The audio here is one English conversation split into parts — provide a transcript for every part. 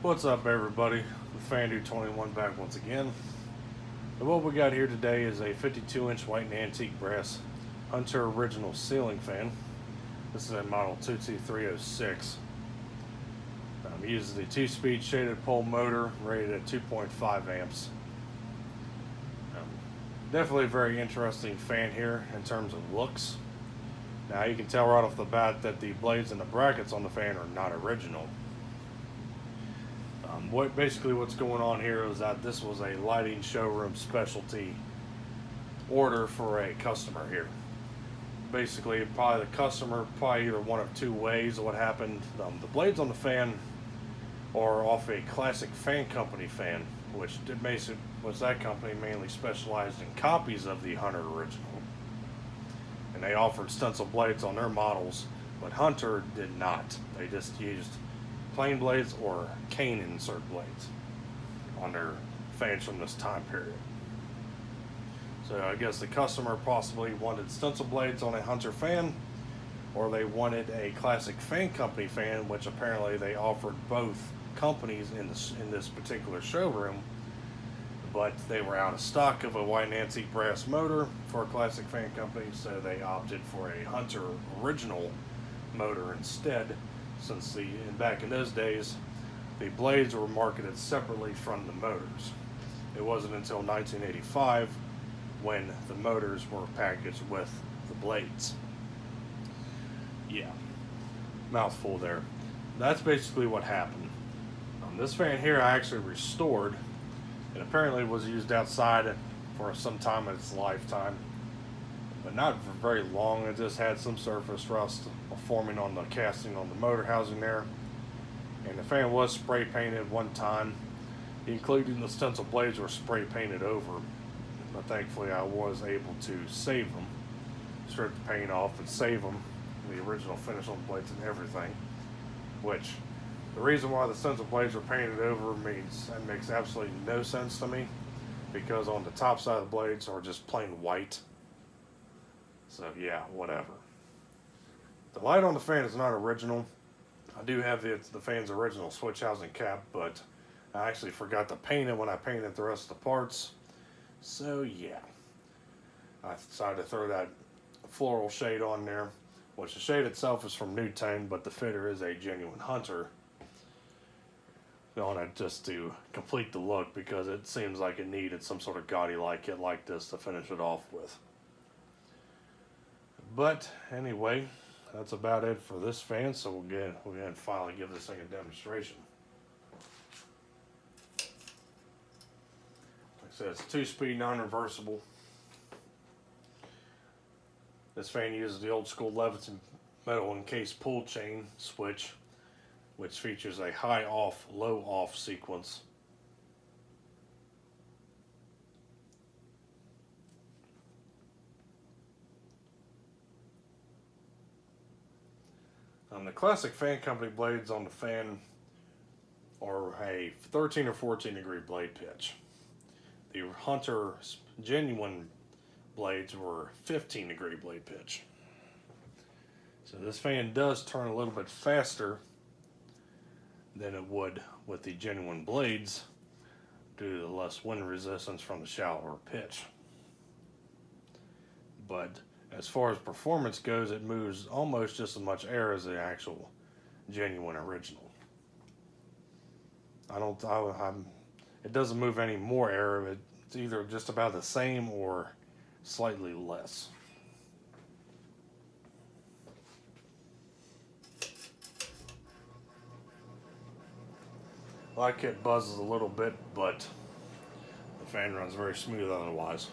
What's up, everybody? Fandu21 back once again. And what we got here today is a 52-inch white and antique brass Hunter original ceiling fan. This is a model 22306. Uses the 2-speed shaded pole motor rated at 2.5 amps. Definitely a very interesting fan here in terms of looks. Now you can tell right off the bat that the blades and the brackets on the fan are not original. What's going on here is that this was a lighting showroom specialty order for a customer here. Basically, probably the customer, either one of two ways. What happened, the blades on the fan are off a classic fan company fan, which was that company mainly specialized in copies of the Hunter original. And they offered stencil blades on their models, but Hunter did not. They just used plain blades or cane insert blades on their fans from this time period. So I guess the customer possibly wanted stencil blades on a Hunter fan, or they wanted a classic fan company fan, which apparently they offered both companies in this particular showroom, but they were out of stock of a white and antique brass motor for a classic fan company, so they opted for a Hunter original motor instead, since back in those days the blades were marketed separately from the motors. It wasn't until 1985 when the motors were packaged with the blades. Yeah, mouthful there. That's basically what happened. This fan here I actually restored. It apparently was used outside for some time in its lifetime, but not for very long. It just had some surface rust forming on the casting on the motor housing there. And the fan was spray painted one time, including the stencil blades were spray painted over. But thankfully I was able to save them, strip the paint off and save them, the original finish on the blades and everything. Which, the reason why the stencil blades were painted over makes absolutely no sense to me, because on the top side of the blades are just plain white. So yeah, whatever. The light on the fan is not original. I do have the fan's original switch housing cap, but I actually forgot to paint it when I painted the rest of the parts. So yeah, I decided to throw that floral shade on there, which the shade itself is from Newtone, but the fitter is a genuine Hunter on it, just to complete the look, because it seems like it needed some sort of gaudy kit like this to finish it off with. But anyway, that's about it for this fan, so we'll go ahead and finally give this thing a demonstration. Like I said, it's 2-speed non-reversible. This fan uses the old school Leviton metal encased pull chain switch, which features a high off, low off sequence. The classic fan company blades on the fan are a 13 or 14 degree blade pitch. The Hunter genuine blades were 15 degree blade pitch. So this fan does turn a little bit faster than it would with the genuine blades due to the less wind resistance from the shallower pitch. But as far as performance goes, it moves almost just as much air as the actual genuine original. It doesn't move any more air. It's either just about the same or slightly less. Light kit buzzes a little bit, but the fan runs very smooth otherwise.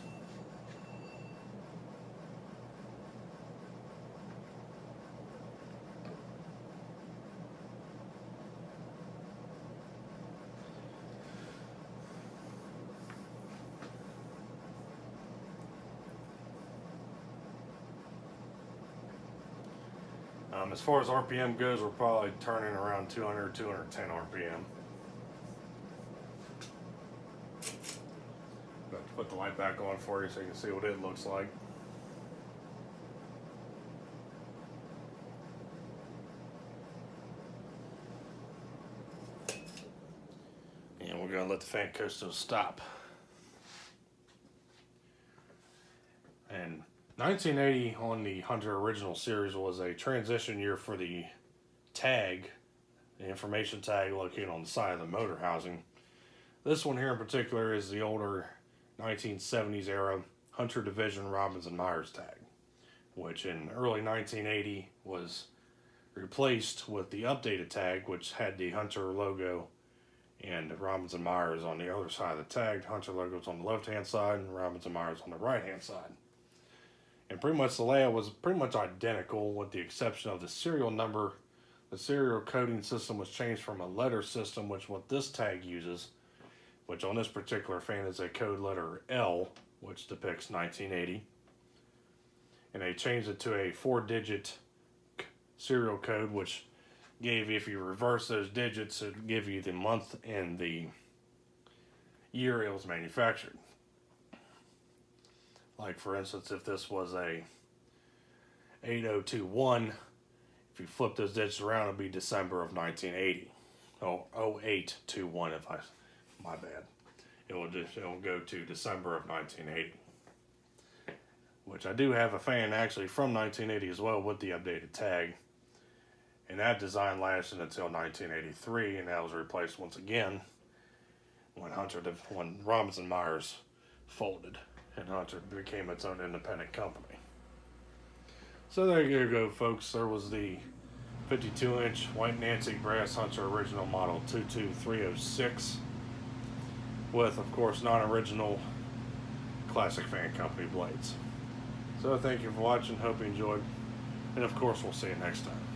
As far as RPM goes, we're probably turning around 200, 210 RPM. Put the light back on for you so you can see what it looks like. logo and let the fan coast to a stop. And 1980 on the Hunter original series was a transition year for the tag, the information tag located on the side of the motor housing. This one here in particular is the older 1970s era Hunter Division Robbins Meyers tag, which in early 1980 was replaced with the updated tag, which had the Hunter logo and Robbins Meyers on the other side of the tag. Hunter logo's on the left-hand side and Robbins Meyers on the right-hand side. And pretty much the layout was pretty much identical with the exception of the serial number. The serial coding system was changed from a letter system, which what this tag uses, which on this particular fan is a code letter L, which depicts 1980. And they changed it to a 4-digit serial code, which gave, if you reverse those digits, it would give you the month and the year it was manufactured. Like for instance, if this was a 8021, if you flip those digits around, it'd be December of 1980. Oh, 0821 my bad. It'll go to December of 1980. Which I do have a fan actually from 1980 as well with the updated tag. And that design lasted until 1983, and that was replaced once again when Robbins Meyers folded and Hunter became its own independent company. So there you go, folks. There was the 52-inch white and antique brass Hunter original model 22306 with, of course, non-original classic fan company blades. So thank you for watching. Hope you enjoyed. And of course, we'll see you next time.